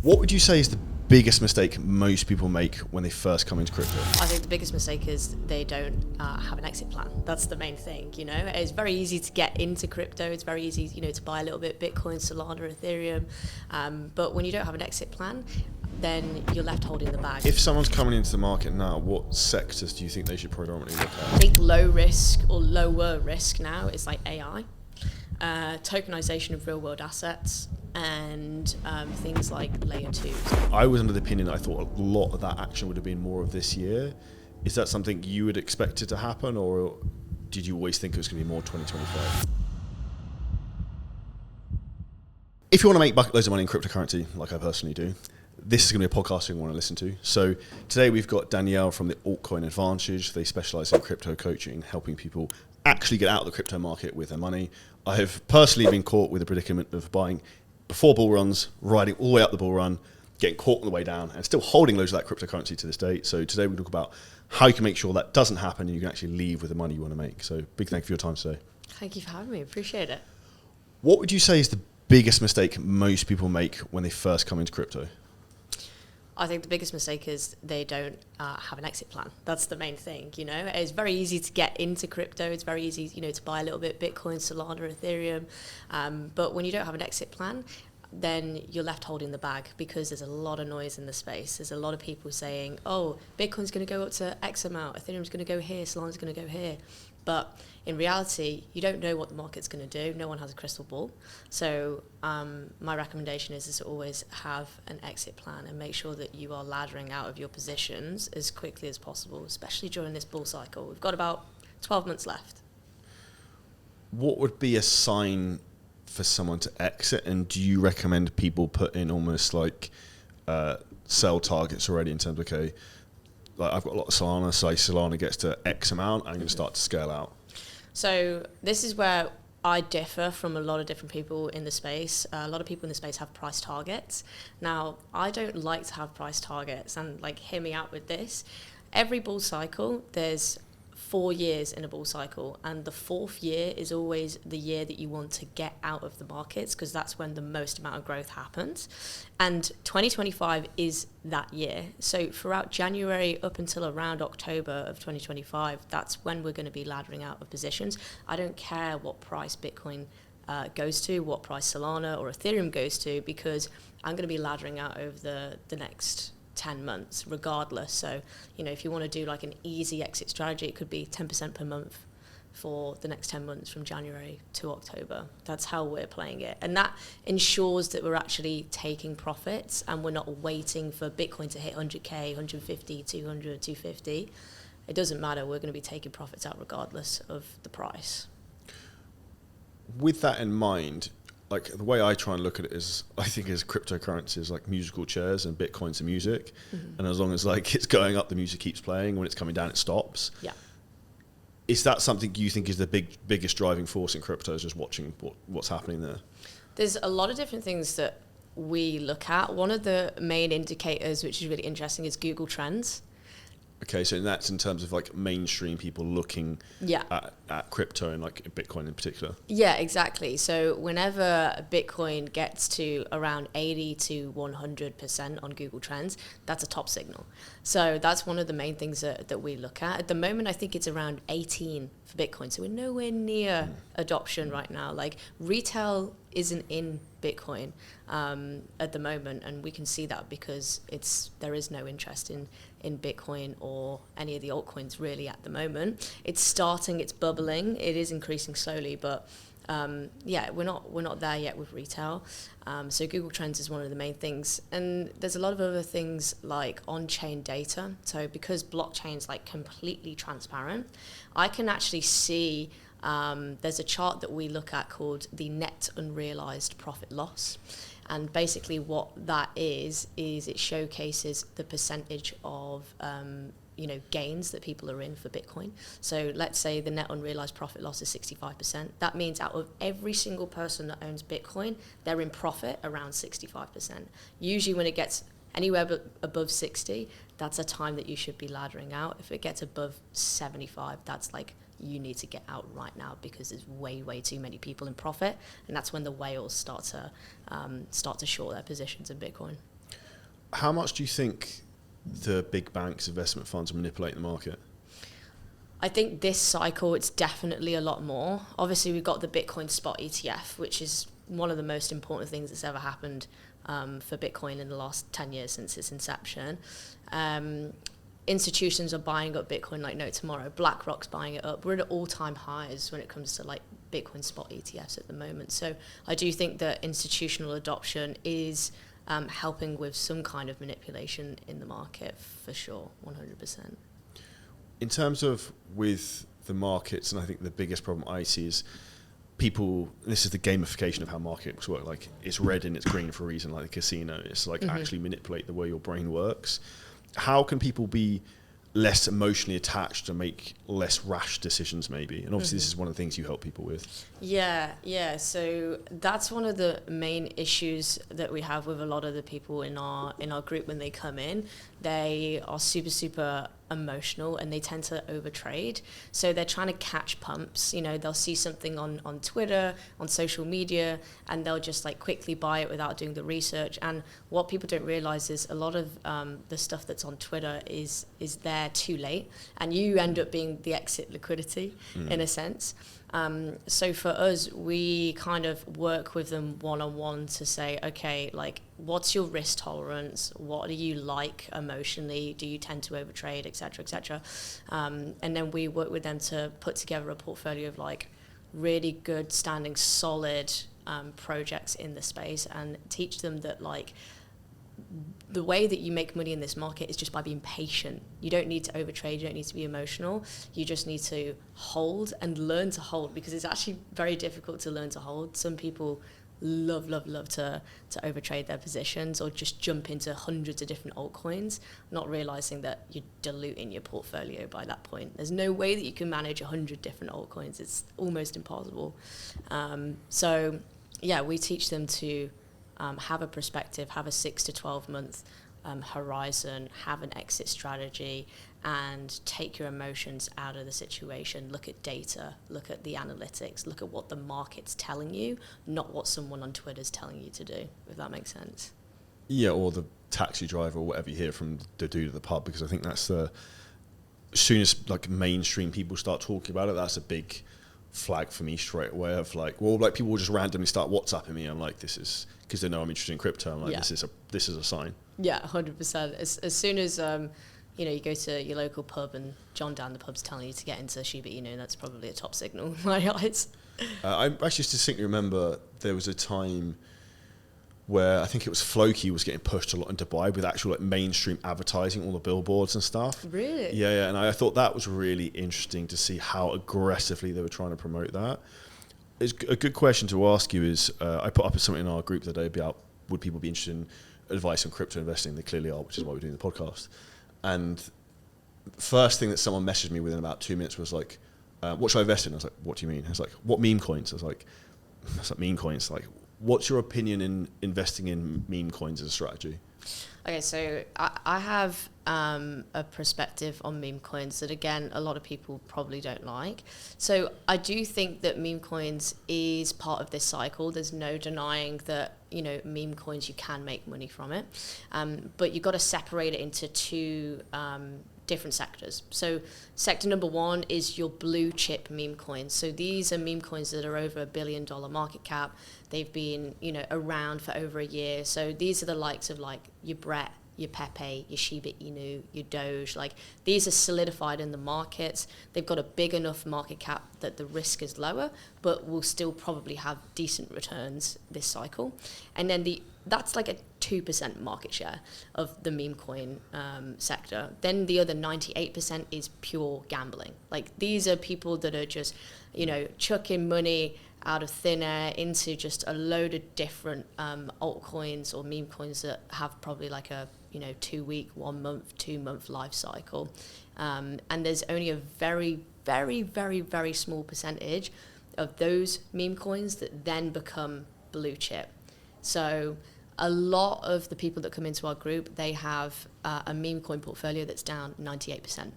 What would you say is the biggest mistake most people make when they first come into crypto? I think the biggest mistake is they don't have an exit plan. That's the main thing, It's very easy to get into crypto. It's very easy, to buy a little bit Bitcoin, Solana, Ethereum. But when you don't have an exit plan, then you're left holding the bag. If someone's coming into the market now, what sectors do you think they should predominantly look at? I think low risk or lower risk now is like AI, tokenization of real world assets, and things like layer 2. I was under the opinion that I thought a lot of that action would have been more of this year. Is that something you would expect it to happen, or did you always think it was going to be more 2025? If you want to make bucket loads of money in cryptocurrency, like I personally do, this is going to be a podcast you want to listen to. So today we've got Danielle from the altcoin Avalanche. They specialize in crypto coaching, helping people actually get out of the crypto market with their money. I have personally been caught with the predicament of buying before bull runs, riding all the way up the bull run, getting caught on the way down, and still holding loads of that cryptocurrency to this day. So today we talk about how you can make sure that doesn't happen and you can actually leave with the money you want to make. So big thank you for your time today. Thank you for having me. Appreciate it. What would you say is the biggest mistake most people make when they first come into crypto? I think the biggest mistake is they don't have an exit plan. That's the main thing, It's very easy to get into crypto. It's very easy, to buy a little bit Bitcoin, Solana, Ethereum. But when you don't have an exit plan, then you're left holding the bag because there's a lot of noise in the space. There's a lot of people saying, oh, Bitcoin's going to go up to X amount, Ethereum's going to go here, Solana's going to go here. But in reality, you don't know what the market's going to do. No one has a crystal ball. So my recommendation is to always have an exit plan and make sure that you are laddering out of your positions as quickly as possible, especially during this bull cycle. We've got about 12 months left. What would be a sign for someone to exit, and do you recommend people put in almost like sell targets already in terms of, okay, like I've got a lot of Solana, say Solana gets to X amount, I'm going to start to scale out? So this is where I differ from a lot of different people in the space. A lot of people in the space have price targets. Now, I don't like to have price targets, and hear me out with this. Every bull cycle, there's 4 years in a bull cycle, and the 4th year is always the year that you want to get out of the markets because that's when the most amount of growth happens. And 2025 is that year. So throughout January up until around October of 2025, that's when we're going to be laddering out of positions. I don't care what price Bitcoin goes to, what price Solana or Ethereum goes to, because I'm going to be laddering out over the next 10 months regardless. So if you want to do like an easy exit strategy, it could be 10% per month for the next 10 months from January to October. That's how we're playing it, and that ensures that we're actually taking profits and we're not waiting for Bitcoin to hit 100k, 150, 200, 250. It doesn't matter. We're going to be taking profits out regardless of the price. With that in mind, like the way I try and look at it is, I think as cryptocurrency is like musical chairs and Bitcoin's a music. Mm-hmm. And as long as it's going up, the music keeps playing. When it's coming down, it stops. Yeah. Is that something you think is the biggest driving force in crypto, is just watching what's happening there? There's a lot of different things that we look at. One of the main indicators, which is really interesting, is Google Trends. Okay, so that's in terms of like mainstream people looking at crypto and like Bitcoin in particular. Yeah, exactly. So whenever Bitcoin gets to around 80 to 100% on Google Trends, that's a top signal. So that's one of the main things that we look at. At the moment, I think it's around 18 for Bitcoin. So we're nowhere near adoption right now. Like retail isn't in Bitcoin at the moment, and we can see that because there is no interest in Bitcoin or any of the altcoins really at the moment. It's starting, it's bubbling, it is increasing slowly, but we're not there yet with retail. So Google Trends is one of the main things, and there's a lot of other things like on-chain data. So because blockchain's like completely transparent, I can actually see there's a chart that we look at called the net unrealized profit loss. And basically what that is it showcases the percentage of gains that people are in for Bitcoin. So let's say the net unrealized profit loss is 65%. That means out of every single person that owns Bitcoin, they're in profit around 65%. Usually when it gets anywhere above 60, that's a time that you should be laddering out. If it gets above 75, that's like you need to get out right now because there's way too many people in profit, and that's when the whales start to short their positions in Bitcoin. How much do you think the big banks, investment funds, manipulate the market? I think this cycle, it's definitely a lot more. Obviously, we've got the Bitcoin spot ETF, which is one of the most important things that's ever happened for Bitcoin in the last 10 years since its inception. Institutions are buying up Bitcoin like no tomorrow. BlackRock's buying it up. We're at all-time highs when it comes to like Bitcoin spot ETFs at the moment. So I do think that institutional adoption is helping with some kind of manipulation in the market for sure, 100%. In terms of with the markets, and I think the biggest problem I see is people, this is the gamification of how markets work, like it's red and it's green for a reason, like a casino. It's like actually manipulate the way your brain works. How can people be less emotionally attached to make less rash decisions maybe? And obviously this is one of the things you help people with. Yeah. So that's one of the main issues that we have with a lot of the people in our group when they come in. They are super emotional and they tend to overtrade. So they're trying to catch pumps. You know, they'll see something on Twitter, on social media, and they'll just like quickly buy it without doing the research. And what people don't realize is a lot of the stuff that's on Twitter is there too late, and you end up being the exit liquidity in a sense. So for us, we kind of work with them one-on-one to say, okay, like, what's your risk tolerance? What do you like emotionally? Do you tend to overtrade, et cetera, and then we work with them to put together a portfolio of like really good standing, solid projects in the space, and teach them that like the way that you make money in this market is just by being patient. You don't need to overtrade, you don't need to be emotional. You just need to hold and learn to hold, because it's actually very difficult to learn to hold. Some people love to overtrade their positions or just jump into hundreds of different altcoins, not realizing that you're diluting your portfolio by that point. There's no way that you can manage 100 different altcoins. It's almost impossible. So yeah, we teach them to have a perspective, have a 6 to 12 month horizon, have an exit strategy, and take your emotions out of the situation. Look at data, look at the analytics, look at what the market's telling you, not what someone on Twitter's telling you to do, if that makes sense. Yeah, or the taxi driver or whatever you hear from the dude at the pub, because I think that's the, as soon as like mainstream people start talking about it, that's a big flag for me straight away of like, well, like people will just randomly start WhatsApping me. I'm like, this is, because they know I'm interested in crypto. I'm like, this is a sign. Yeah, 100%. As soon as you know, you go to your local pub and John down the pub's telling you to get into Shiba Inu, that's probably a top signal in my eyes. I actually distinctly remember there was a time where I think it was Floki was getting pushed a lot in Dubai with actual like mainstream advertising, all the billboards and stuff. Really? Yeah, and I thought that was really interesting to see how aggressively they were trying to promote that. It's a good question to ask you is, I put up something in our group the other day about would people be interested in advice on crypto investing? They clearly are, which is why we're doing the podcast. And first thing that someone messaged me within about 2 minutes was like, what should I invest in? I was like, what do you mean? I was like, what meme coins? I was like, that's like meme coins. Like, what's your opinion in investing in meme coins as a strategy? Okay, so I have a perspective on meme coins that, again, a lot of people probably don't like. So I do think that meme coins is part of this cycle. There's no denying that, you know, meme coins, you can make money from it. But you've got to separate it into two different sectors. So sector number one is your blue chip meme coins. So these are meme coins that are over $1 billion market cap. They've been, you know, around for over a year. So these are the likes of like your Brett, your Pepe, your Shiba Inu, your Doge. Like, these are solidified in the markets. They've got a big enough market cap that the risk is lower, but will still probably have decent returns this cycle. And then that's like a 2% market share of the meme coin sector. Then the other 98% is pure gambling. Like, these are people that are just, you know, chucking money out of thin air into just a load of different altcoins or meme coins that have probably like a, you know, 2 week, 1 month, 2 month life cycle. And there's only a very, very, very, very small percentage of those meme coins that then become blue chip. So a lot of the people that come into our group, they have a meme coin portfolio that's down 98%.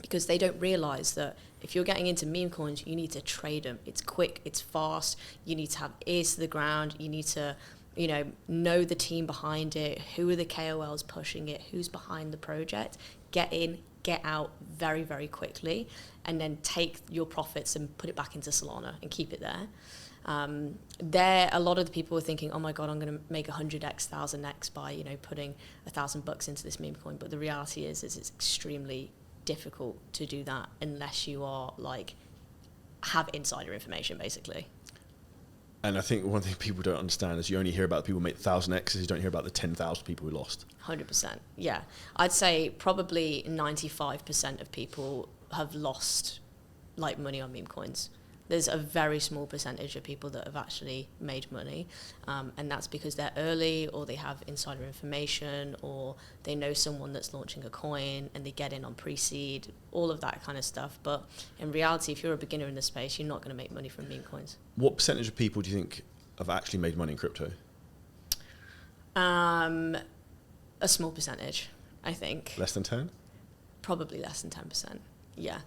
Because they don't realize that if you're getting into meme coins, you need to trade them. It's quick, it's fast, you need to have ears to the ground, you need to know the team behind it, who are the KOLs pushing it, who's behind the project, get in, get out very, very quickly, and then take your profits and put it back into Solana and keep it there. A lot of the people were thinking, oh my God, I'm going to make 100x, 1000x by, putting $1,000 into this meme coin. But the reality is it's extremely difficult to do that unless you are have insider information, basically. And I think one thing people don't understand is you only hear about people who make 1000x's, you don't hear about the 10,000 people who lost. 100%, yeah. I'd say probably 95% of people have lost money on meme coins. There's a very small percentage of people that have actually made money, and that's because they're early, or they have insider information, or they know someone that's launching a coin and they get in on pre-seed, all of that kind of stuff. But in reality, if you're a beginner in the space, you're not going to make money from meme coins. What percentage of people do you think have actually made money in crypto? A small percentage, I think. Less than 10? Probably less than 10%. Yeah,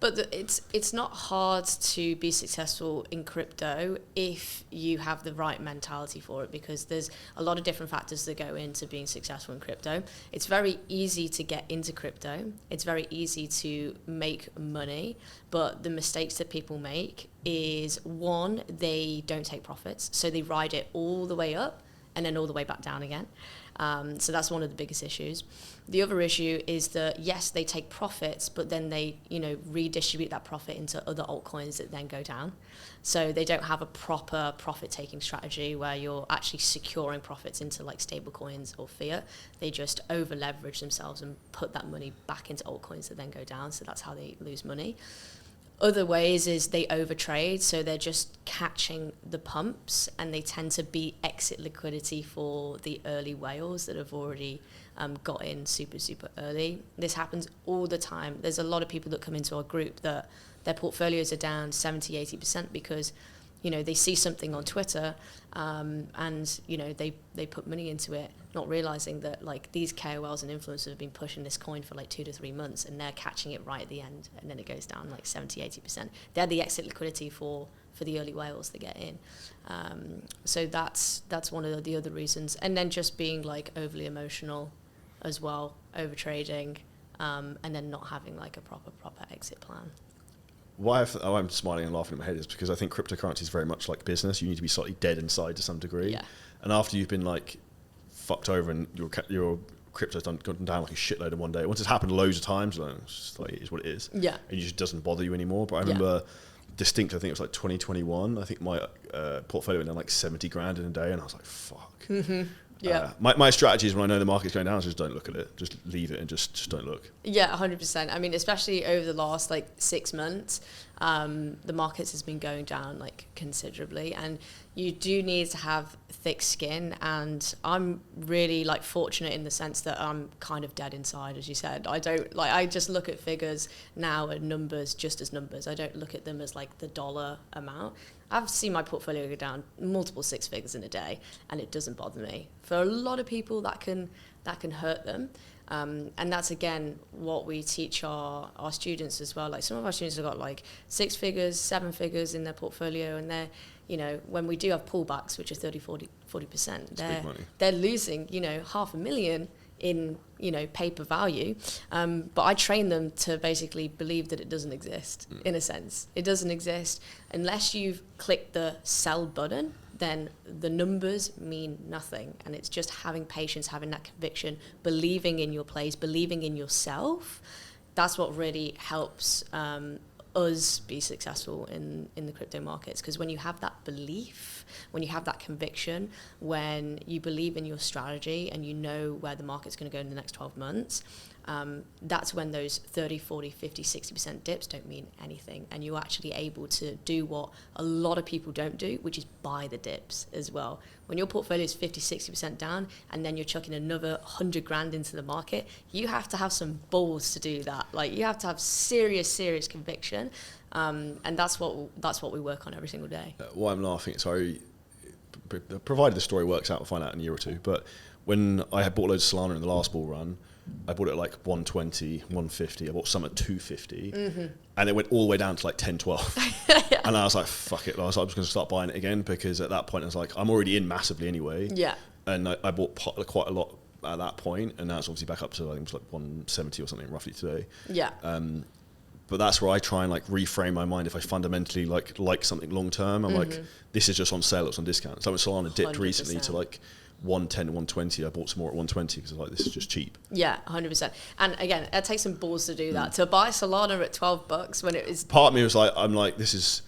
but it's not hard to be successful in crypto if you have the right mentality for it, because there's a lot of different factors that go into being successful in crypto. It's very easy to get into crypto. It's very easy to make money, but the mistakes that people make is, one, they don't take profits, so they ride it all the way up and then all the way back down again. So that's one of the biggest issues. The other issue is that, yes, they take profits, but then they, redistribute that profit into other altcoins that then go down. So they don't have a proper profit-taking strategy where you're actually securing profits into stable coins or fiat. They just over-leverage themselves and put that money back into altcoins that then go down. So that's how they lose money. Other ways is they overtrade, so they're just catching the pumps, and they tend to be exit liquidity for the early whales that have already got in super, super early. This happens all the time. There's a lot of people that come into our group that their portfolios are down 70, 80% because they see something on Twitter and they put money into it, not realizing that these KOLs and influencers have been pushing this coin for 2 to 3 months, and they're catching it right at the end, and then it goes down 70, 80%. They're the exit liquidity for the early whales that get in. So that's one of the other reasons. And then just being overly emotional as well, over-trading, and then not having a proper exit plan. Why I'm smiling and laughing in my head is because I think cryptocurrency is very much like business. You need to be slightly dead inside to some degree. Yeah. And after you've been fucked over and your crypto's gone down a shitload in one day, once it's happened loads of times, it's just it is what it is. Yeah. And it just doesn't bother you anymore. But I remember distinct, I think it was 2021. I think my portfolio went down 70 grand in a day, and I was like, fuck. Mm-hmm. Yeah. My strategy is when I know the market's going down, is just don't look at it. Just leave it and just don't look. Yeah, 100%. I mean, especially over the last 6 months, the markets has been going down considerably, and you do need to have thick skin. And I'm really fortunate in the sense that I'm kind of dead inside, as you said. I don't I just look at figures now and numbers just as numbers. I don't look at them as the dollar amount. I've seen my portfolio go down multiple 6 figures in a day, and it doesn't bother me. For a lot of people, that can hurt them. And that's, again, what we teach our students as well. Some of our students have got 6 figures, 7 figures in their portfolio, and they're, when we do have pullbacks, which are 30, 40%, they're losing, $500,000 in, paper value. But I train them to basically believe that it doesn't exist, in a sense. It doesn't exist. Unless you've clicked the sell button, then the numbers mean nothing. And it's just having patience, having that conviction, believing in your plays, believing in yourself. That's what really helps us be successful in the crypto markets. Because when you have that belief, when you have that conviction, when you believe in your strategy and you know where the market's going to go in the next 12 months, that's when those 30, 40, 50, 60% dips don't mean anything. And you're actually able to do what a lot of people don't do, which is buy the dips as well. When your portfolio is 50, 60% down, and then you're chucking another 100 grand into the market, you have to have some balls to do that. You have to have serious conviction. And that's what we work on every single day. Why I'm laughing, sorry, provided the story works out, we'll find out in a year or two, but when I had bought loads of Solana in the last bull run, I bought it at like 120, 150. I bought some at 250, and it went all the way down to like 10, 12. Yeah. And I was like, fuck it. I was like, I'm just going to start buying it again, because at that point I was like, I'm already in massively anyway. Yeah. And I bought quite a lot at that point, and now it's obviously back up to, I think it was like 170 or something roughly today. Yeah. But that's where I try and like reframe my mind. If I fundamentally like something long term, I'm like, this is just on sale, it's on discount. So when Solana dipped 100%. Recently to like 110, 120, I bought some more at 120 because I was like, this is just cheap. Yeah, 100%. And again, it takes some balls to do that. To buy Solana at $12 when it was... Part of me was like, I'm like, this is...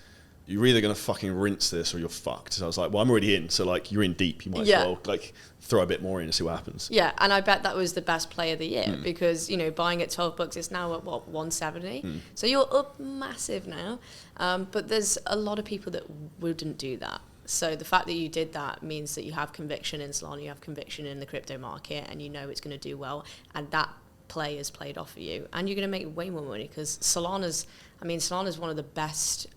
You're either going to fucking rinse this or you're fucked. So I was like, well, I'm already in. So like, you're in deep. You might as well like throw a bit more in and see what happens. Yeah, and I bet that was the best play of the year because, you know, buying at $12, it's now at what, 170? So you're up massive now. But there's a lot of people that wouldn't do that. So the fact that you did that means that you have conviction in Solana, you have conviction in the crypto market, and you know it's going to do well. And that play is played off for you. And you're going to make way more money because Solana's one of the best...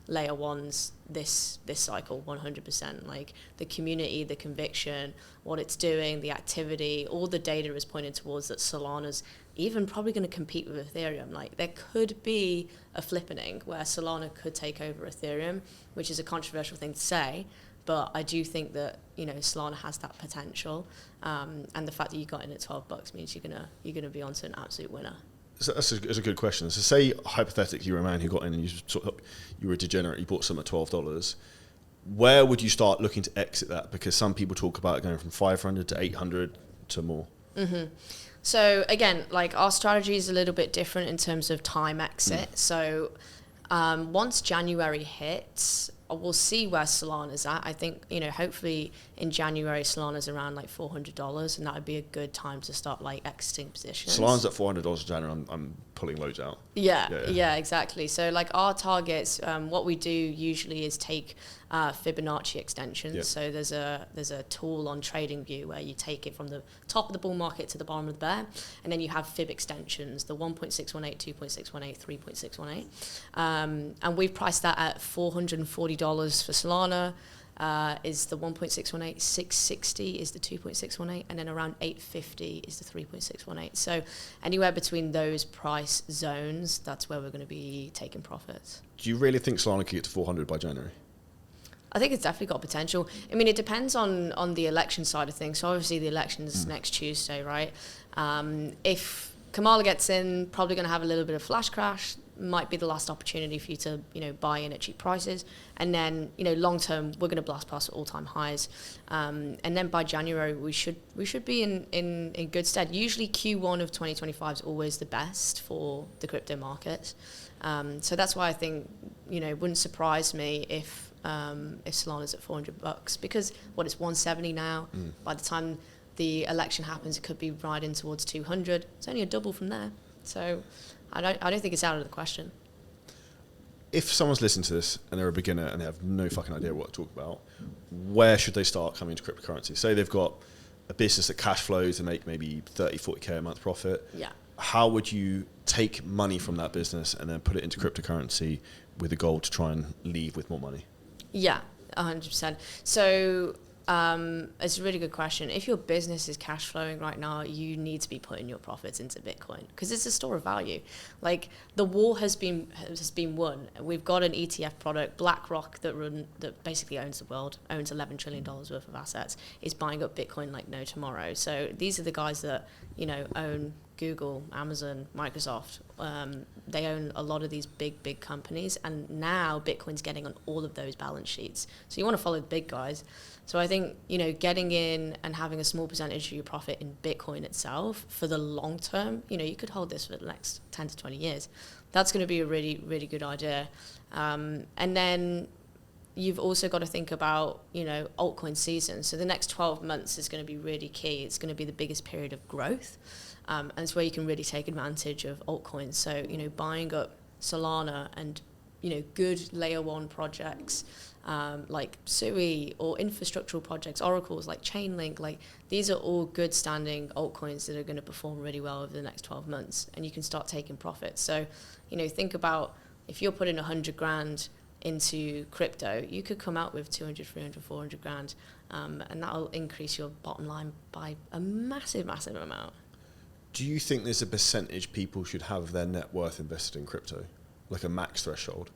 layer ones this cycle, 100%. Like the community, the conviction, what it's doing, the activity, all the data is pointing towards that Solana's even probably going to compete with Ethereum. Like there could be a flippening where Solana could take over Ethereum, which is a controversial thing to say, but I do think that, you know, Solana has that potential, and the fact that you got in at $12 means you're gonna be onto an absolute winner. So that's a good question. So say hypothetically you're a man who got in and you were a degenerate, you bought some at $12. Where would you start looking to exit that? Because some people talk about going from 500 to 800 to more. So again, like our strategy is a little bit different in terms of time exit. So once January hits, we'll see where Solana's at. I think, you know, hopefully in January Solana's around like $400, and that would be a good time to start like exiting positions. Solana's at $400 in January. I'm pulling loads out. Yeah, exactly. So like our targets, what we do usually is take Fibonacci extensions. Yep. So there's a tool on TradingView where you take it from the top of the bull market to the bottom of the bear, and then you have fib extensions, the 1.618, 2.618, 3.618, and we've priced that at $440 for Solana. Is the 1.618, 660 is the 2.618, and then around 850 is the 3.618. So anywhere between those price zones, that's where we're going to be taking profits. Do you really think Solana could get to 400 by January? I think it's definitely got potential. I mean, it depends on the election side of things. So obviously the election's next Tuesday, right? If Kamala gets in, probably going to have a little bit of flash crash. Might be the last opportunity for you to, you know, buy in at cheap prices, and then, you know, long term we're going to blast past all-time highs, and then by January we should be in good stead. Usually Q1 of 2025 is always the best for the crypto market, so that's why I think, you know, it wouldn't surprise me if Solana's at $400, because it's 170 now. By the time the election happens, it could be riding towards 200. It's only a double from there, so I don't think it's out of the question. If someone's listening to this and they're a beginner and they have no fucking idea what to talk about, where should they start coming into cryptocurrency? Say they've got a business that cash flows to make maybe 30, 40K a month profit. Yeah. How would you take money from that business and then put it into cryptocurrency with the goal to try and leave with more money? Yeah, 100%. So it's a really good question. If your business is cash flowing right now, you need to be putting your profits into Bitcoin because it's a store of value. Like the war has been won. We've got an ETF product, BlackRock, that basically owns the world, owns $11 trillion worth of assets, is buying up Bitcoin like no tomorrow. So these are the guys that, you know, own Google, Amazon, Microsoft. They own a lot of these big companies, and now Bitcoin's getting on all of those balance sheets. So you want to follow the big guys. So I think, you know, getting in and having a small percentage of your profit in Bitcoin itself for the long term, you know, you could hold this for the next 10 to 20 years. That's going to be a really, really good idea. And then you've also got to think about, you know, altcoin season. So the next 12 months is going to be really key. It's going to be the biggest period of growth. And it's where you can really take advantage of altcoins. So, you know, buying up Solana and, you know, good layer one projects like Sui, or infrastructural projects, oracles like Chainlink, like these are all good standing altcoins that are going to perform really well over the next 12 months, and you can start taking profits. So, you know, think about if you're putting 100 grand into crypto, you could come out with 200, 300, 400 grand, and that'll increase your bottom line by a massive amount. Do you think there's a percentage people should have of their net worth invested in crypto, like a max threshold,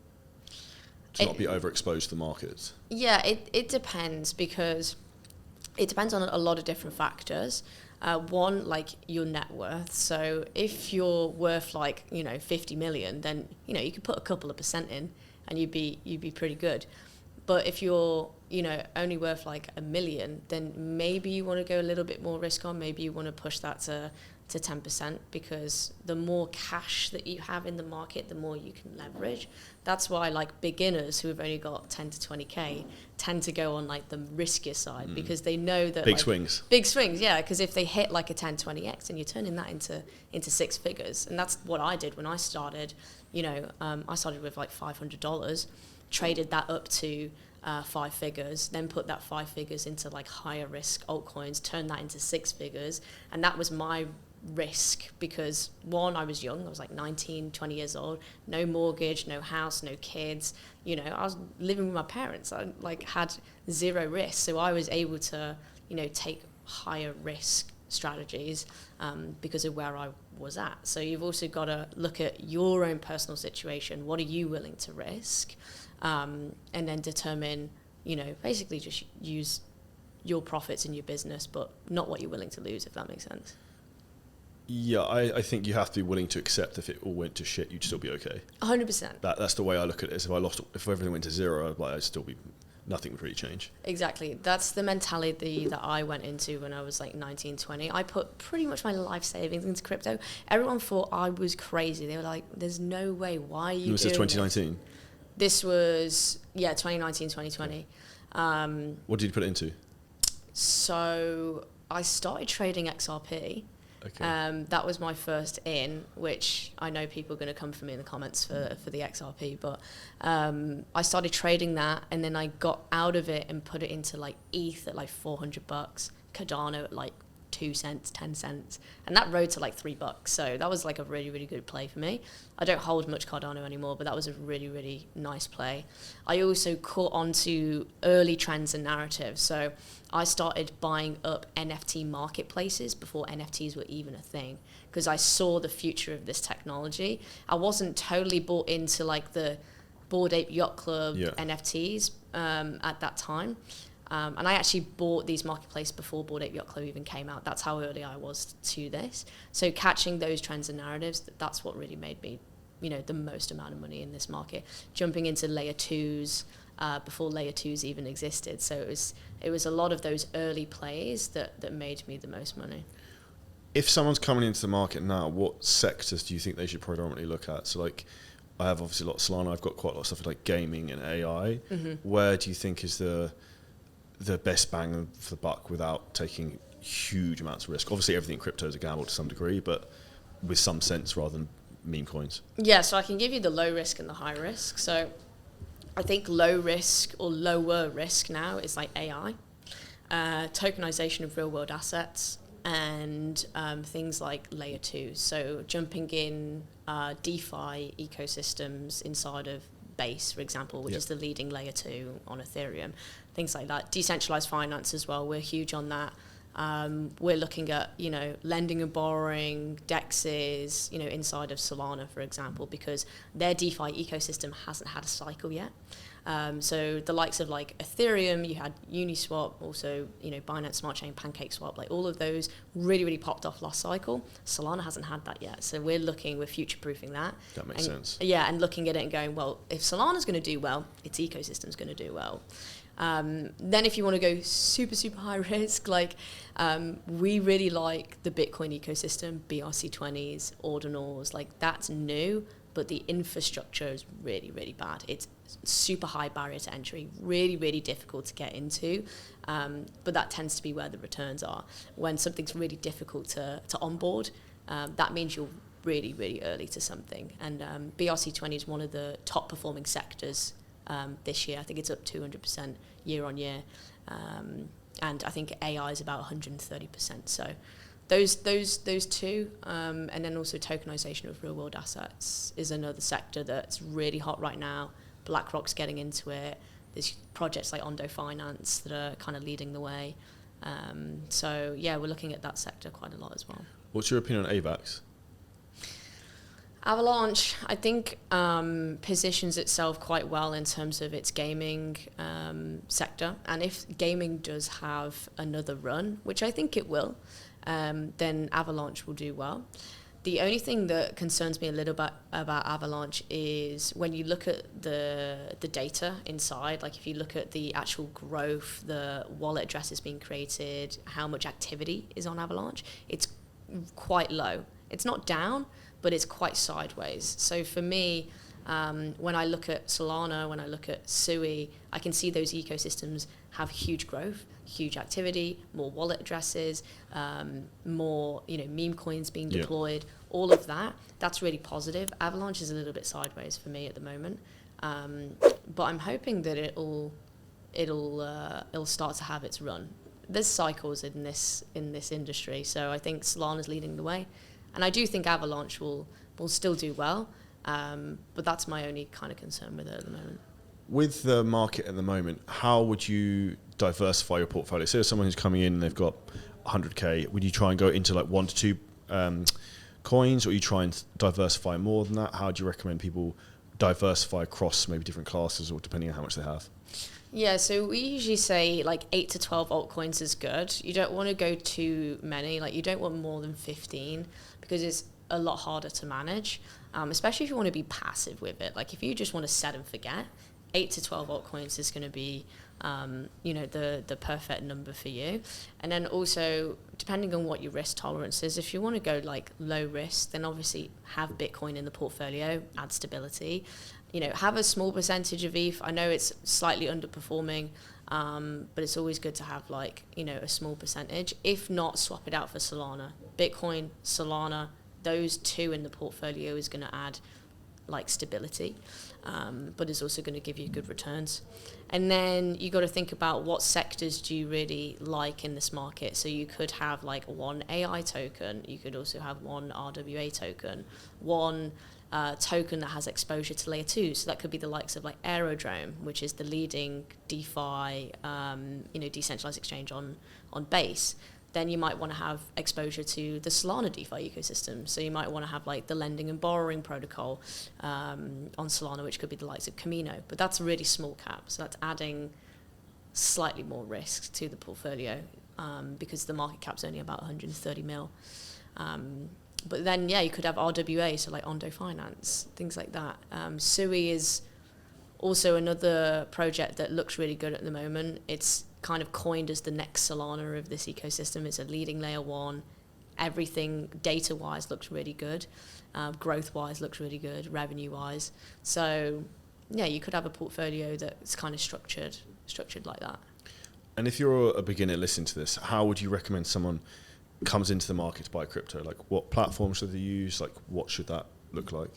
to not be overexposed to the markets? Yeah, it depends, because it depends on a lot of different factors. One, like your net worth. So if you're worth 50 million, then you could put a couple of percent in and you'd be pretty good. But if you're only worth like $1 million, then maybe you want to go a little bit more risk on. Maybe you want to push that to 10%, because the more cash that you have in the market, the more you can leverage. That's why beginners who have only got 10 to 20k tend to go on the riskier side, because they know that big swings, yeah, because if they hit a 10 20x, and you're turning that into six figures. And that's what I did when I started. I started with $500, traded that up to 5 figures, then put that 5 figures into higher risk altcoins, turned that into 6 figures. And that was my risk, because one, I was young, I was 19, 20 years old, no mortgage, no house, no kids, I was living with my parents. I had zero risk, so I was able to take higher risk strategies because of where I was at. So you've also got to look at your own personal situation. What are you willing to risk? And then determine, basically just use your profits in your business, but not what you're willing to lose, if that makes sense. Yeah, I think you have to be willing to accept if it all went to shit, you'd still be okay. 100%. That's the way I look at it. If everything went to zero, I'd still be, nothing would really change. Exactly. That's the mentality that I went into when I was 19, 20. I put pretty much my life savings into crypto. Everyone thought I was crazy. They were like, there's no way. Why are you doing this? Was this 2019? This was, 2019, 2020. What did you put it into? So I started trading XRP. Okay. That was my first in, which I know people are going to come for me in the comments for the XRP, but I started trading that, and then I got out of it and put it into ETH at $400, Cardano at 2 cents, 10 cents, and that rode to $3. So that was a really, really good play for me. I don't hold much Cardano anymore, but that was a really, really nice play. I also caught on to early trends and narratives. So I started buying up NFT marketplaces before NFTs were even a thing, because I saw the future of this technology. I wasn't totally bought into the Bored Ape Yacht Club NFTs at that time. And I actually bought these marketplaces before Bored Ape Yacht Club even came out. That's how early I was to this. So catching those trends and narratives, that's what really made me, the most amount of money in this market. Jumping into layer 2s before layer 2s even existed. So it was a lot of those early plays that made me the most money. If someone's coming into the market now, what sectors do you think they should predominantly look at? So I have obviously a lot of Solana. I've got quite a lot of stuff gaming and AI. Mm-hmm. Where do you think is the best bang for the buck without taking huge amounts of risk? Obviously, everything in crypto is a gamble to some degree, but with some sense rather than meme coins. Yeah, so I can give you the low risk and the high risk. So I think low risk or lower risk now is AI, tokenization of real world assets, and things like layer 2. So jumping in DeFi ecosystems inside of Base, for example, which is the leading layer 2 on Ethereum, things like that. Decentralized finance as well, we're huge on that. We're looking at, lending and borrowing, DEXs, inside of Solana, for example, because their DeFi ecosystem hasn't had a cycle yet. So the likes of Ethereum, you had Uniswap, also, Binance Smart Chain, PancakeSwap, all of those really, really popped off last cycle. Solana hasn't had that yet. So we're future-proofing that. That makes sense. Yeah, and looking at it and going, well, if Solana's going to do well, its ecosystem's going to do well. Then if you want to go super, super high risk, we really like the Bitcoin ecosystem, BRC20s, ordinals, that's new, but the infrastructure is really, really bad. It's super high barrier to entry, really, really difficult to get into, but that tends to be where the returns are. When something's really difficult to onboard, that means you're really, really early to something. And BRC20 is one of the top performing sectors this year. I think it's up 200% year on year, and I think AI is about 130%. So those two, and then also tokenization of real world assets is another sector that's really hot right now. BlackRock's getting into it. There's projects like Ondo Finance that are kind of leading the way. So yeah, we're looking at that sector quite a lot as well. What's your opinion on AVAX? Avalanche, I think, positions itself quite well in terms of its gaming sector. And if gaming does have another run, which I think it will, then Avalanche will do well. The only thing that concerns me a little bit about Avalanche is when you look at the data inside, like if you look at the actual growth, the wallet addresses being created, how much activity is on Avalanche, it's quite low. It's not down, but it's quite sideways. So for me, when I look at Solana, when I look at Sui, I can see those ecosystems have huge growth, huge activity, more wallet addresses, more meme coins being deployed, all of that. That's really positive. Avalanche is a little bit sideways for me at the moment, but I'm hoping that it'll start to have its run. There's cycles in this industry, so I think Solana's leading the way. And I do think Avalanche will still do well, but that's my only kind of concern with it at the moment. With the market at the moment, how would you diversify your portfolio? Say there's someone who's coming in and they've got 100K. Would you try and go into like 1 to 2 coins, or you try and diversify more than that? How do you recommend people diversify across maybe different classes, or depending on how much they have? Yeah, so we usually say like 8 to 12 altcoins is good. You don't want to go too many. Like you don't want more than 15 because it's a lot harder to manage, especially if you want to be passive with it. Like if you just want to set and forget, 8 to 12 altcoins is going to be the perfect number for you. And then also, depending on what your risk tolerance is, if you want to go like low risk, then obviously have Bitcoin in the portfolio, add stability. Have a small percentage of ETH. I know it's slightly underperforming, but it's always good to have a small percentage. If not, swap it out for Solana. Bitcoin, Solana, those two in the portfolio is going to add stability, but is also going to give you good returns. And then you got to think about what sectors do you really like in this market. So you could have one AI token. You could also have one RWA token, one token that has exposure to layer 2. So that could be the likes of Aerodrome, which is the leading DeFi, decentralized exchange on Base. Then you might want to have exposure to the Solana DeFi ecosystem. So you might want to have the lending and borrowing protocol on Solana, which could be the likes of Camino. But that's a really small cap. So that's adding slightly more risk to the portfolio because the market cap's only about 130 mil. But then, you could have RWA, so Ondo Finance, things like that. Sui is also another project that looks really good at the moment. It's kind of coined as the next Solana of this ecosystem. It's a leading layer 1. Everything data-wise looks really good. Growth-wise looks really good. Revenue-wise. So, you could have a portfolio that's kind of structured like that. And if you're a beginner listening to this, how would you recommend someone comes into the market to buy crypto? What platform should they use? What should that look like?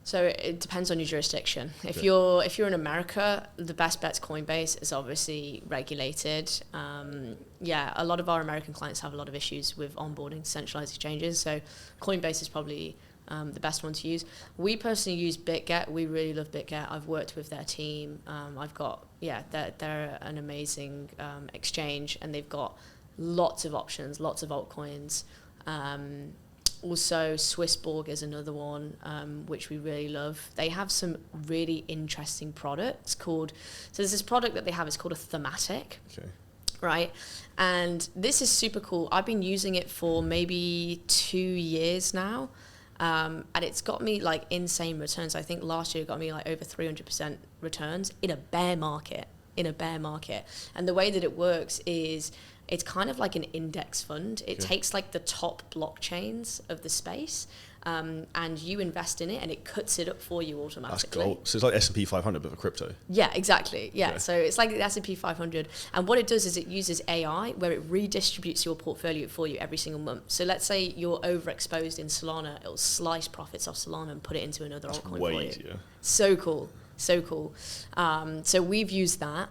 So it depends on your jurisdiction. If you're in America, the best bet's Coinbase. Is obviously regulated. A lot of our American clients have a lot of issues with onboarding centralized exchanges. So Coinbase is probably the best one to use. We personally use BitGet. We really love BitGet. I've worked with their team. They're an amazing exchange, and they've got lots of options, lots of altcoins. Also, Swissborg is another one, which we really love. They have some really interesting products so there's this product that they have, it's called a thematic. Okay. Right? And this is super cool. I've been using it for maybe 2 years now. And it's got me insane returns. I think last year it got me over 300% returns in a bear market. And the way that it works is it's kind of like an index fund. It takes the top blockchains of the space, and you invest in it, and it cuts it up for you automatically. That's cool. So it's like S&P 500 but for crypto. Yeah, exactly. Yeah. So it's like the S&P 500, and what it does is it uses AI where it redistributes your portfolio for you every single month. So let's say you're overexposed in Solana, it'll slice profits off Solana and put it into another altcoin for you. Way easier. So cool. So we've used that.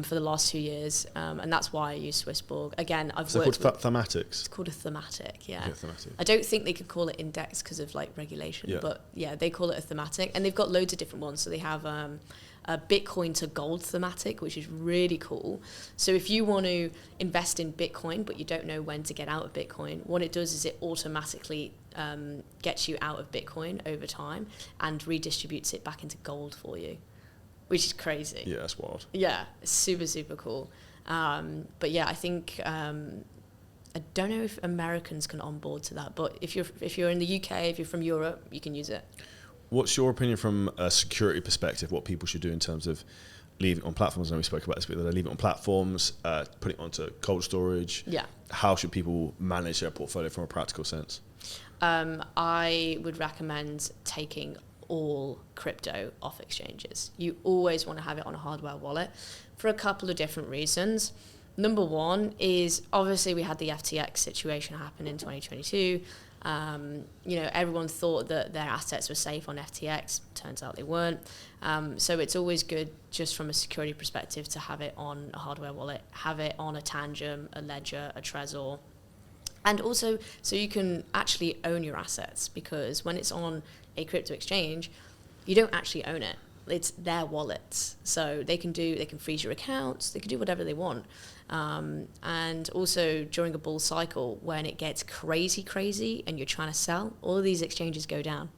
for the last 2 years, and that's why I use Swissborg. Again, I've So worked called thematics. It's called a thematic, yeah. Yeah, thematic. I don't think they could call it index because of like regulation, but yeah, they call it a thematic, and they've got loads of different ones. So they have a Bitcoin to gold thematic, which is really cool. So if you want to invest in Bitcoin, but you don't know when to get out of Bitcoin, what it does is it automatically gets you out of Bitcoin over time and redistributes it back into gold for you, which is crazy. Yeah, that's wild. Yeah, it's super, super cool. But yeah, I think I don't know if Americans can onboard to that, but if you're in the UK, if you're from Europe, you can use it. What's your opinion from a security perspective, what people should do in terms of leaving it on platforms? I know we spoke about this, but they leave it on platforms, put it onto cold storage. Yeah. How should people manage their portfolio from a practical sense? I would recommend taking all crypto off exchanges. You always want to have it on a hardware wallet for a couple of different reasons. Number one is obviously we had the FTX situation happen in 2022. Everyone thought that their assets were safe on FTX. Turns out they weren't. So it's always good just from a security perspective to have it on a hardware wallet, have it on a Tangent, a Ledger, a Trezor. And also so you can actually own your assets, because when it's on a crypto exchange, you don't actually own it. It's their wallets. So they can freeze your accounts, they can do whatever they want. And also during a bull cycle, when it gets crazy and you're trying to sell, all of these exchanges go down.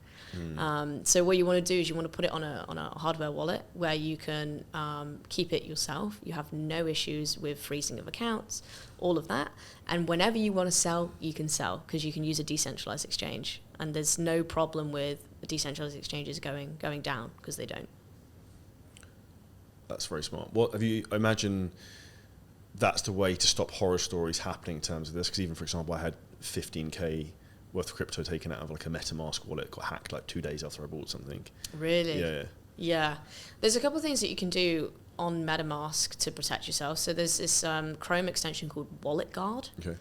So what you want to do is you want to put it on a hardware wallet where you can keep it yourself. You have no issues with freezing of accounts, all of that. And whenever you want to sell, you can sell, because you can use a decentralized exchange. And there's no problem with the decentralized exchanges going down, because they don't. That's very smart. I imagine that's the way to stop horror stories happening in terms of this, because even, for example, I had 15K worth of crypto taken out of like a MetaMask wallet, got hacked like 2 days after I bought something. Really? Yeah. There's a couple of things that you can do on MetaMask to protect yourself. So there's this Chrome extension called Wallet Guard. Okay.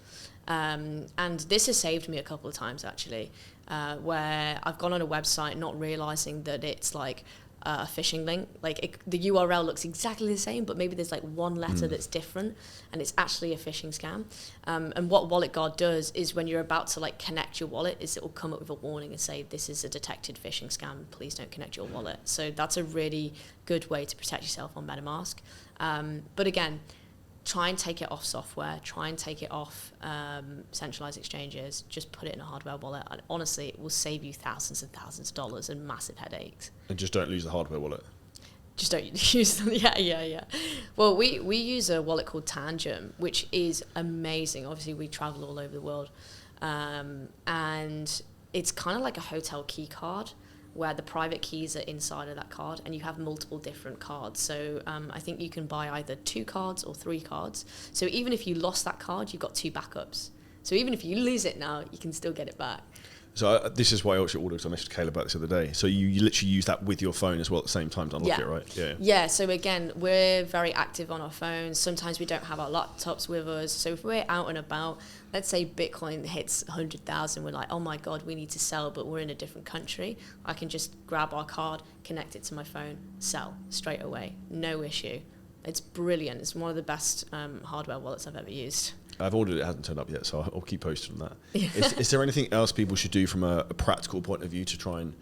And this has saved me a couple of times, actually, where I've gone on a website not realizing that it's like a phishing link. Like the URL looks exactly the same, but maybe there's like one letter that's different, and it's actually a phishing scam. And what Wallet Guard does is when you're about to like connect your wallet, is it will come up with a warning and say, this is a detected phishing scam, please don't connect your wallet. So that's a really good way to protect yourself on MetaMask. But again, try and take it off software, try and take it off centralized exchanges, just put it in a hardware wallet. And honestly, it will save you thousands and thousands of dollars and massive headaches. And just don't lose the hardware wallet. Just don't use them. Yeah. Well, we use a wallet called Tangent, which is amazing. Obviously, we travel all over the world. And it's kind of like a hotel key card, where the private keys are inside of that card, and you have multiple different cards. So I think you can buy either 2 cards or 3 cards. So even if you lost that card, you've got 2 backups. So even if you lose it now, you can still get it back. So this is why I also ordered, because I messaged Caleb about this the other day. So you literally use that with your phone as well at the same time to unlock it, right? Yeah, so again, we're very active on our phones. Sometimes we don't have our laptops with us. So if we're out and about, let's say Bitcoin hits 100,000, we're like, oh my God, we need to sell, but we're in a different country. I can just grab our card, connect it to my phone, sell straight away. No issue. It's brilliant. It's one of the best hardware wallets I've ever used. I've ordered it, it hasn't turned up yet, so I'll keep posting on that. Is there anything else people should do from a practical point of view to try and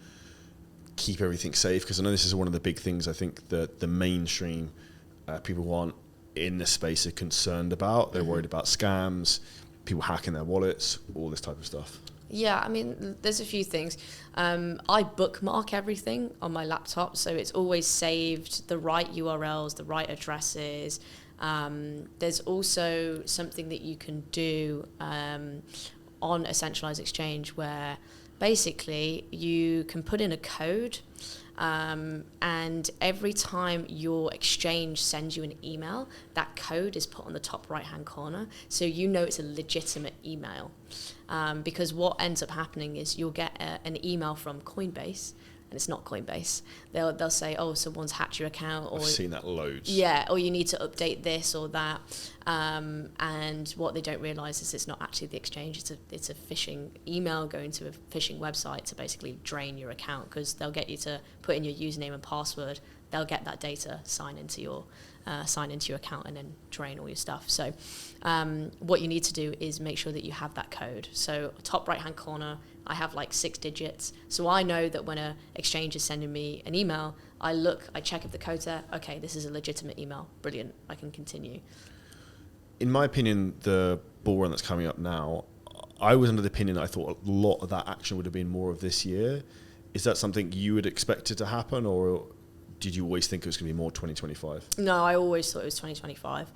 keep everything safe? Because I know this is one of the big things I think that the mainstream people who aren't in the space are concerned about. They're worried about scams, people hacking their wallets, all this type of stuff. Yeah, I mean, there's a few things. I bookmark everything on my laptop, so it's always saved, the right URLs, the right addresses. There's also something that you can do on a centralized exchange where basically you can put in a code, and every time your exchange sends you an email, that code is put on the top right-hand corner, so you know it's a legitimate email. Because what ends up happening is you'll get an email from Coinbase, and it's not Coinbase. They'll say, oh, someone's hacked your account. Or I've seen that loads. Yeah, or you need to update this or that. And what they don't realise is it's not actually the exchange. It's a phishing email going to a phishing website to basically drain your account, because they'll get you to put in your username and password, they'll get that data, sign into your account, and then drain all your stuff. So what you need to do is make sure that you have that code. So top right hand corner, I have like 6 digits. So I know that when an exchange is sending me an email, I check if the code's there. Okay, this is a legitimate email. Brilliant. I can continue. In my opinion, the bull run that's coming up now, I was under the opinion that I thought a lot of that action would have been more of this year. Is that something you would expect it to happen, or did you always think it was going to be more 2025? No, I always thought it was 2025.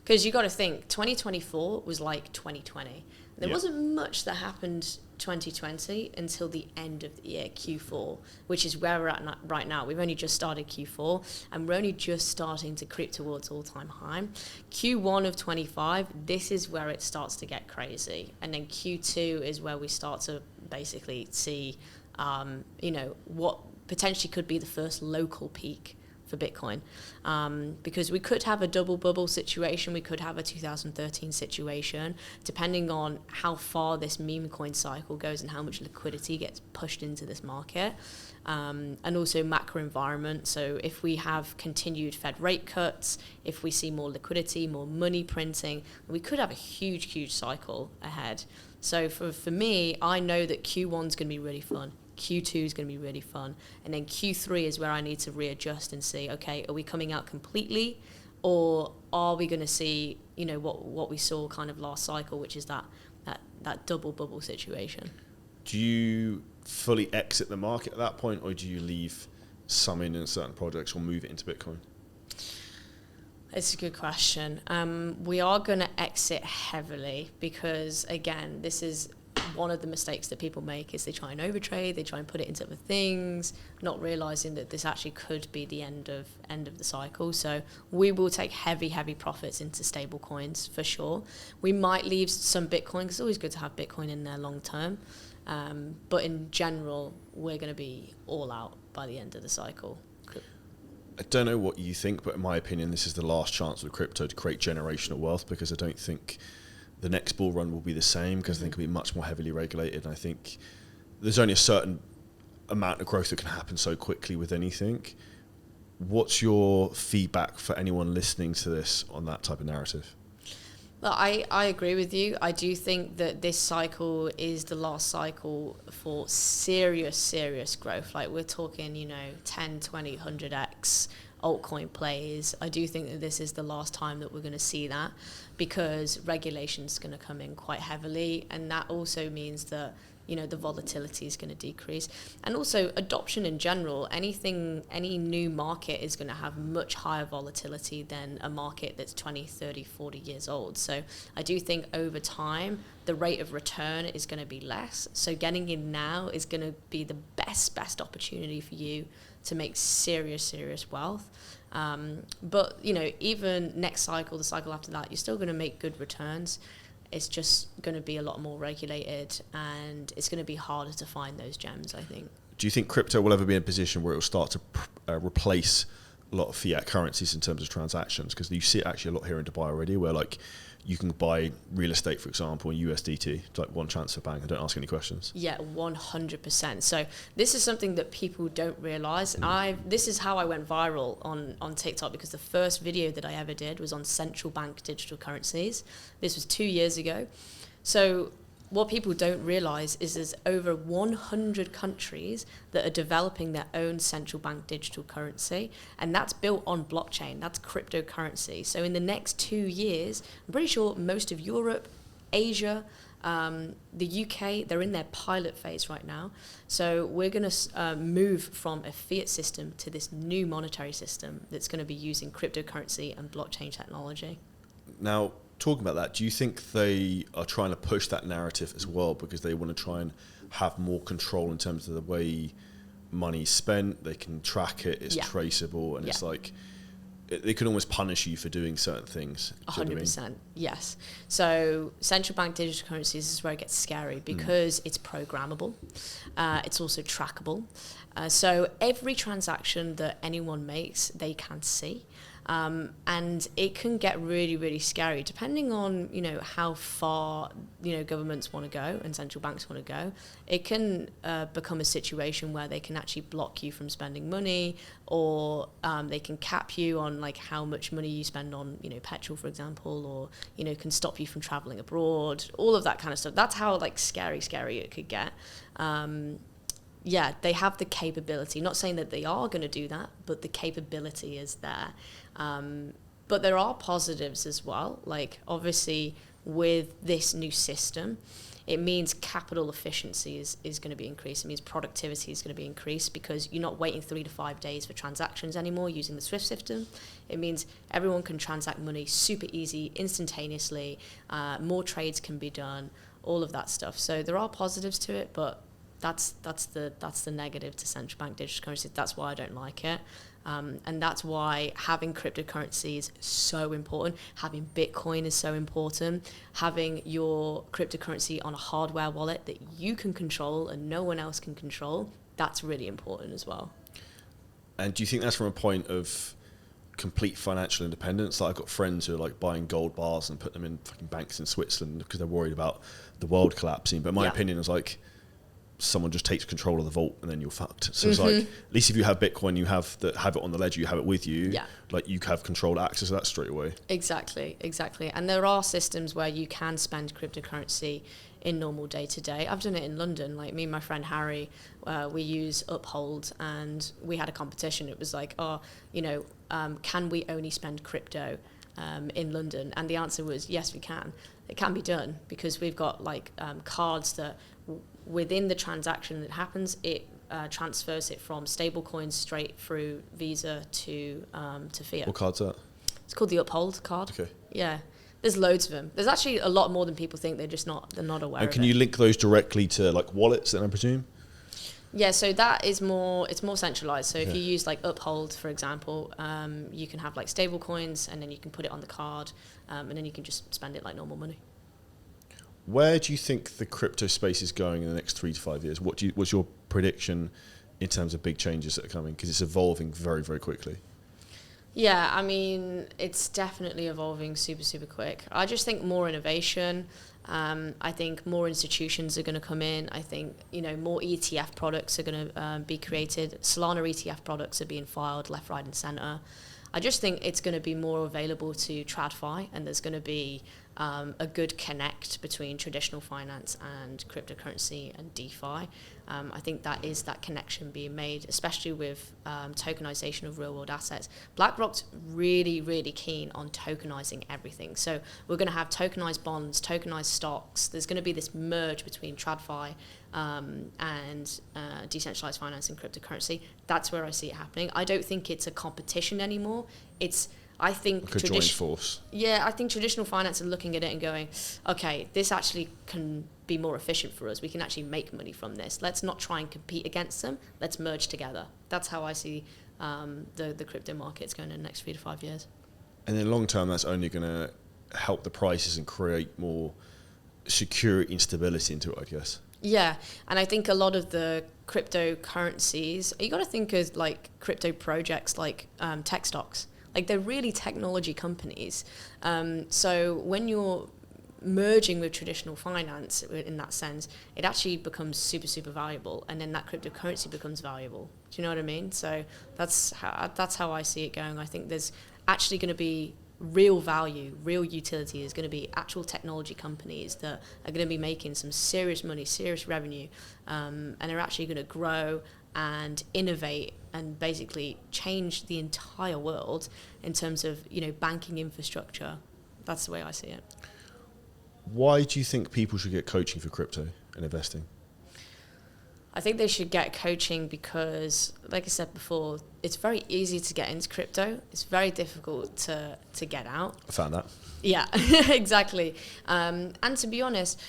Because you got to think, 2024 was like 2020. There wasn't much that happened 2020 until the end of the year, Q4, which is where we're at right now. We've only just started Q4, and we're only just starting to creep towards all-time high. Q1 of 25, this is where it starts to get crazy. And then Q2 is where we start to basically see, what potentially could be the first local peak for Bitcoin, because we could have a double bubble situation, we could have a 2013 situation, depending on how far this meme coin cycle goes and how much liquidity gets pushed into this market, and also macro environment. So if we have continued Fed rate cuts, if we see more liquidity, more money printing, we could have a huge cycle ahead. So for me, I know that Q1 is going to be really fun. Q2 is going to be really fun. And then Q3 is where I need to readjust and see, okay, are we coming out completely, or are we going to see, what we saw kind of last cycle, which is that double bubble situation? Do you fully exit the market at that point, or do you leave some in certain projects or move it into Bitcoin? It's a good question. We are going to exit heavily because, again, this is one of the mistakes that people make, is they try and overtrade, they try and put it into other things, not realizing that this actually could be the end of the cycle. So we will take heavy profits into stable coins for sure. We might leave some Bitcoin, because it's always good to have Bitcoin in there long term. But in general, we're going to be all out by the end of the cycle. I don't know what you think, but in my opinion, this is the last chance of crypto to create generational wealth, because I don't think the next bull run will be the same, because I think it'll be much more heavily regulated. And I think there's only a certain amount of growth that can happen so quickly with anything. What's your feedback for anyone listening to this on that type of narrative? Well, I agree with you. I do think that this cycle is the last cycle for serious growth. Like, we're talking, 10, 20, 100x altcoin plays. I do think that this is the last time that we're going to see that, because regulation is going to come in quite heavily, and that also means that the volatility is going to decrease, and also adoption in general. Any new market is going to have much higher volatility than a market that's 20, 30, 40 years old. So I do think over time the rate of return is going to be less. So getting in now is going to be the best opportunity for you to make serious wealth. But even next cycle, the cycle after that, you're still going to make good returns. It's just going to be a lot more regulated, and it's going to be harder to find those gems, I think. Do you think crypto will ever be in a position where it will start to replace a lot of fiat currencies in terms of transactions? Because you see it actually a lot here in Dubai already, where you can buy real estate, for example, in USDT, one transfer bank, and don't ask any questions. Yeah, 100%. So this is something that people don't realize. This is how I went viral on TikTok, because the first video that I ever did was on central bank digital currencies. This was 2 years ago. So what people don't realize is there's over 100 countries that are developing their own central bank digital currency, and that's built on blockchain. That's cryptocurrency. So in the next 2 years, I'm pretty sure most of Europe, Asia, the UK, they're in their pilot phase right now. So we're going to move from a fiat system to this new monetary system that's going to be using cryptocurrency and blockchain technology. Now, talking about that, do you think they are trying to push that narrative as well, because they want to try and have more control in terms of the way money's spent? They can track it, it's traceable, and it's like they could almost punish you for doing certain things. 100%, yes. So central bank digital currencies is where it gets scary, because it's programmable. It's also trackable. So every transaction that anyone makes, they can see. And it can get really, really scary depending on, how far, governments want to go and central banks want to go. It can become a situation where they can actually block you from spending money, or they can cap you on like how much money you spend on, petrol, for example, or, can stop you from traveling abroad, all of that kind of stuff. That's how like scary it could get. Yeah, they have the capability, not saying that they are going to do that, but the capability is there. But there are positives as well. Like obviously with this new system, it means capital efficiency is going to be increased. It means productivity is going to be increased because you're not waiting 3 to 5 days for transactions anymore using the SWIFT system. It means everyone can transact money super easy, instantaneously. More trades can be done, all of that stuff. So there are positives to it, but that's the negative to central bank digital currency. That's why I don't like it. And that's why having cryptocurrency is so important. Having Bitcoin is so important. Having your cryptocurrency on a hardware wallet that you can control and no one else can control, that's really important as well. And do you think that's from a point of complete financial independence? Like I've got friends who are like buying gold bars and put them in fucking banks in Switzerland because they're worried about the world collapsing. But my opinion is like, someone just takes control of the vault and then you're fucked. So it's like, at least if you have Bitcoin, you have it on the ledger, you have it with you. Yeah. Like you have controlled access to that straight away. Exactly. And there are systems where you can spend cryptocurrency in normal day to day. I've done it in London. Like me and my friend Harry, we use Uphold, and we had a competition. It was like, can we only spend crypto in London? And the answer was yes, we can. It can be done because we've got like cards that within the transaction that happens, it transfers it from stable coins straight through Visa to fiat. What card's that? It's called the Uphold card. Okay. Yeah. There's loads of them. There's actually a lot more than people think. They're not aware of it. And can you link those directly to like wallets then, I presume? Yeah, so that is it's more centralized. So if you use like Uphold, for example, you can have like stable coins and then you can put it on the card, and then you can just spend it like normal money. Where do you think the crypto space is going in the next 3 to 5 years? What's your prediction in terms of big changes that are coming? Because it's evolving very, very quickly. Yeah, I mean, it's definitely evolving super, super quick. I just think more innovation. I think more institutions are going to come in. I think, more ETF products are going to be created. Solana ETF products are being filed left, right, and center. I just think it's going to be more available to TradFi, and there's going to be a good connect between traditional finance and cryptocurrency and DeFi. I think that is that connection being made, especially with tokenization of real-world assets. BlackRock's really, really keen on tokenizing everything. So we're going to have tokenized bonds, tokenized stocks. There's going to be this merge between TradFi and decentralized finance and cryptocurrency. That's where I see it happening. I don't think it's a competition anymore. I think like a joint force. Yeah, I think traditional finance are looking at it and going, okay, this actually can be more efficient for us. We can actually make money from this. Let's not try and compete against them. Let's merge together. That's how I see the crypto markets going in the next 3 to 5 years. And then long term, that's only going to help the prices and create more security and stability into it, I guess. Yeah, and I think a lot of the cryptocurrencies, you got to think of like crypto projects like tech stocks. Like they're really technology companies. So when you're merging with traditional finance in that sense, it actually becomes super, super valuable. And then that cryptocurrency becomes valuable. Do you know what I mean? So that's how I see it going. I think there's actually going to be real value, real utility. Is going to be actual technology companies that are going to be making some serious money, serious revenue, and are actually going to grow and innovate and basically change the entire world in terms of, banking infrastructure. That's the way I see it. Why do you think people should get coaching for crypto and investing? I think they should get coaching because, like I said before, it's very easy to get into crypto. It's very difficult to get out. I found that. Yeah, exactly. And to be honest,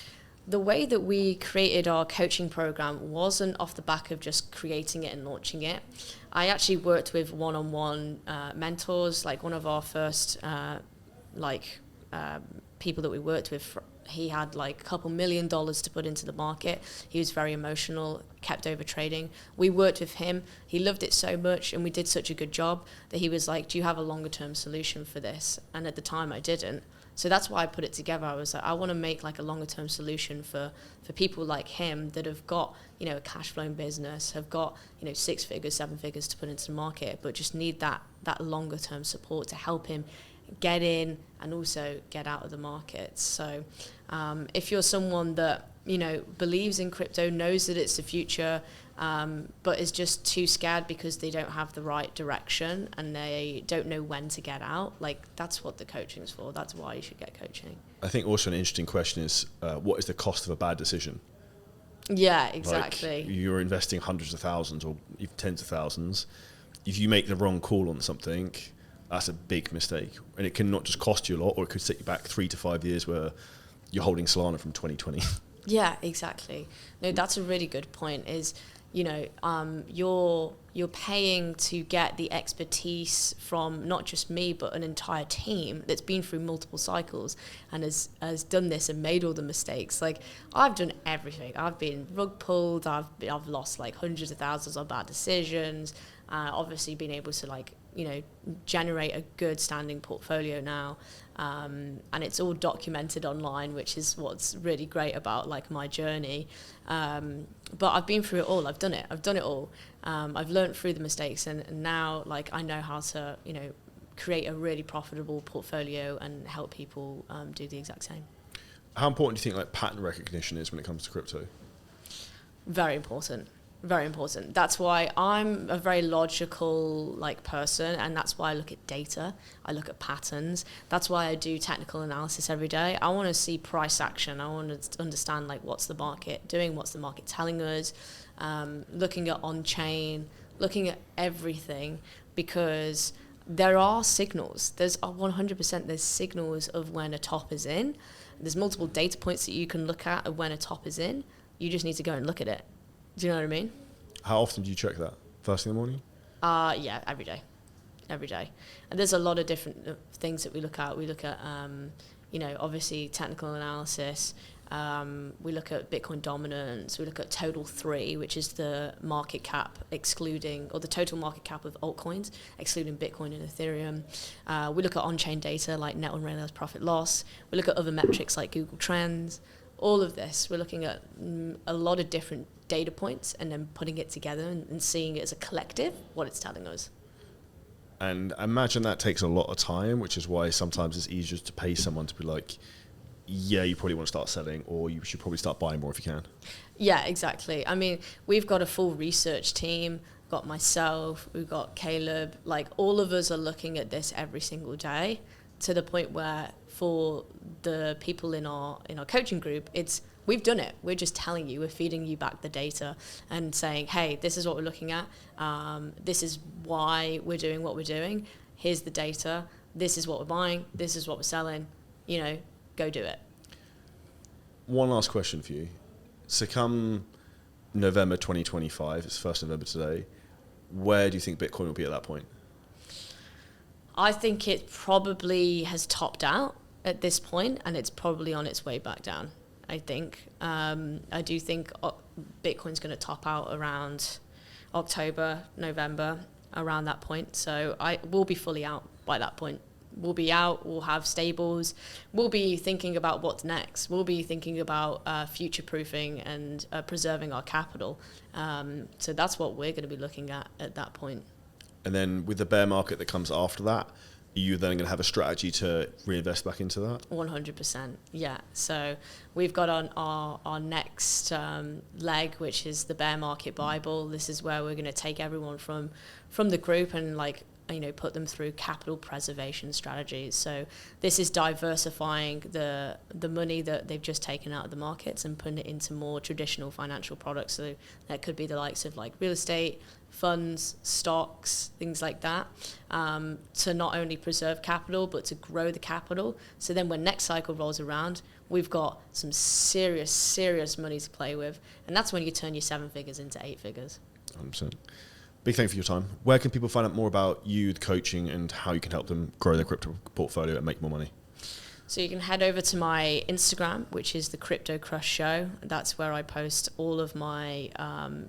the way that we created our coaching program wasn't off the back of just creating it and launching it. I actually worked with one-on-one mentors. Like one of our first people that we worked with, he had like a couple $1 million to put into the market. He was very emotional, kept over trading. We worked with him. He loved it so much, and we did such a good job that he was like, do you have a longer term solution for this? And at the time I didn't. So that's why I put it together. I was like, I want to make like a longer term solution for people like him that have got, a cash flowing business, have got, 6 figures, 7 figures to put into the market, but just need that longer term support to help him get in and also get out of the markets. So if you're someone that, believes in crypto, knows that it's the future, but is just too scared because they don't have the right direction and they don't know when to get out, like that's what the coaching is for. That's why you should get coaching. I think also an interesting question is, what is the cost of a bad decision? Yeah, exactly. Like you're investing hundreds of thousands or even tens of thousands. If you make the wrong call on something, that's a big mistake. And it can not just cost you a lot, or it could set you back 3 to 5 years where you're holding Solana from 2020. Yeah, exactly. No, that's a really good point is, you're paying to get the expertise from not just me, but an entire team that's been through multiple cycles and has done this and made all the mistakes. Like I've done everything. I've been rug pulled. I've lost like hundreds of thousands on bad decisions. Obviously been able to generate a good standing portfolio now. And it's all documented online, which is what's really great about like my journey. But I've been through it all. I've done it all. I've learned through the mistakes, and now like I know how to, create a really profitable portfolio and help people do the exact same. How important do you think like pattern recognition is when it comes to crypto? Very important. Very important. That's why I'm a very logical person, and that's why I look at data. I look at patterns. That's why I do technical analysis every day. I want to see price action. I want to understand what's the market doing, what's the market telling us, looking at on-chain, looking at everything, because there are signals. There's 100% there's signals of when a top is in. There's multiple data points that you can look at of when a top is in. You just need to go and look at it. Do you know what I mean? How often do you check that? First thing in the morning? Yeah, every day. And there's a lot of different things that we look at. We look at, obviously technical analysis. We look at Bitcoin dominance. We look at total 3, which is the market cap excluding, or the total market cap of altcoins, excluding Bitcoin and Ethereum. We look at on-chain data like net unrealized profit loss. We look at other metrics like Google Trends. All of this, we're looking at a lot of different data points and then putting it together and seeing it as a collective, what it's telling us. And I imagine that takes a lot of time, which is why sometimes it's easier to pay someone to be like, yeah, you probably want to start selling, or you should probably start buying more if you can. Yeah, exactly. I mean, we've got a full research team. We've got myself, we've got Caleb. All of us are looking at this every single day, to the point where for the people in our coaching group, we've done it. We're just telling you, we're feeding you back the data and saying, hey, this is what we're looking at. This is why we're doing what we're doing. Here's the data. This is what we're buying. This is what we're selling. Go do it. One last question for you. So come November 2025, it's 1st November today, where do you think Bitcoin will be at that point? I think it probably has topped out at this point, and it's probably on its way back down. I think. I do think Bitcoin's going to top out around October, November, around that point. So we'll be fully out by that point. We'll be out, we'll have stables, we'll be thinking about what's next. We'll be thinking about future-proofing and preserving our capital. So that's what we're going to be looking at that point. And then with the bear market that comes after that, are you then going to have a strategy to reinvest back into that? 100%, yeah. So we've got on our next leg, which is the Bear Market Bible. This is where we're going to take everyone from the group and put them through capital preservation strategies. So this is diversifying the money that they've just taken out of the markets and putting it into more traditional financial products. So that could be the likes of real estate, funds, stocks, things like that, to not only preserve capital, but to grow the capital. So then when next cycle rolls around, we've got some serious money to play with. And that's when you turn your 7 figures into 8 figures. 100%. Big thank you for your time. Where can people find out more about you, the coaching, and how you can help them grow their crypto portfolio and make more money? So you can head over to my Instagram, which is the Crypto Crush Show. That's where I post all of my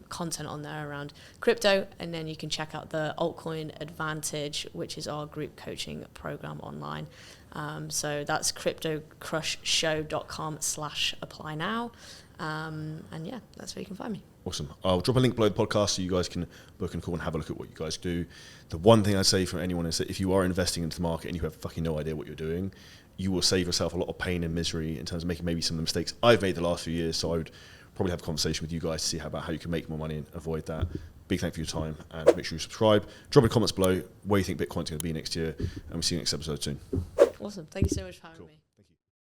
content on there around crypto. And then you can check out the Altcoin Advantage, which is our group coaching program online. So that's cryptocrushshow.com/apply now. And yeah, that's where you can find me. Awesome. I'll drop a link below the podcast so you guys can book and call and have a look at what you guys do. The one thing I'd say for anyone is that if you are investing into the market and you have fucking no idea what you're doing, you will save yourself a lot of pain and misery in terms of making maybe some of the mistakes I've made the last few years. So I would probably have a conversation with you guys to see about how you can make more money and avoid that. Big thank you for your time, and make sure you subscribe. Drop in the comments below where you think Bitcoin's going to be next year, and we'll see you next episode soon. Awesome. Thank you so much for having me.